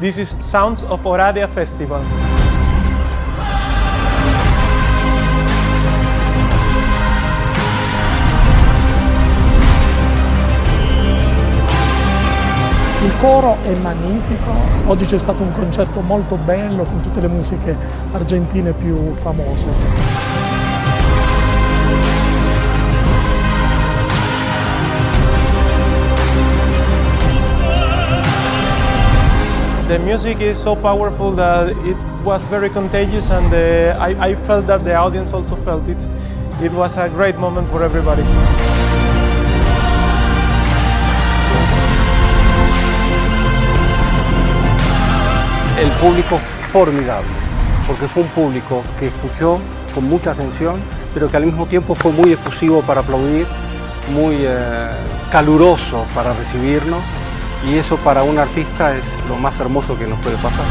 This is Sounds of Oradea Festival. Il coro è magnifico, oggi c'è stato un concerto molto bello con tutte le musiche argentine più famose. The music is so powerful that it was very contagious, and I felt that the audience also felt it. It was a great moment for everybody. El público formidable, porque fue un público que escuchó con mucha atención, pero que al mismo tiempo fue muy efusivo para aplaudir, muy caluroso para recibirnos, y eso para un artista es lo más hermoso que nos puede pasar.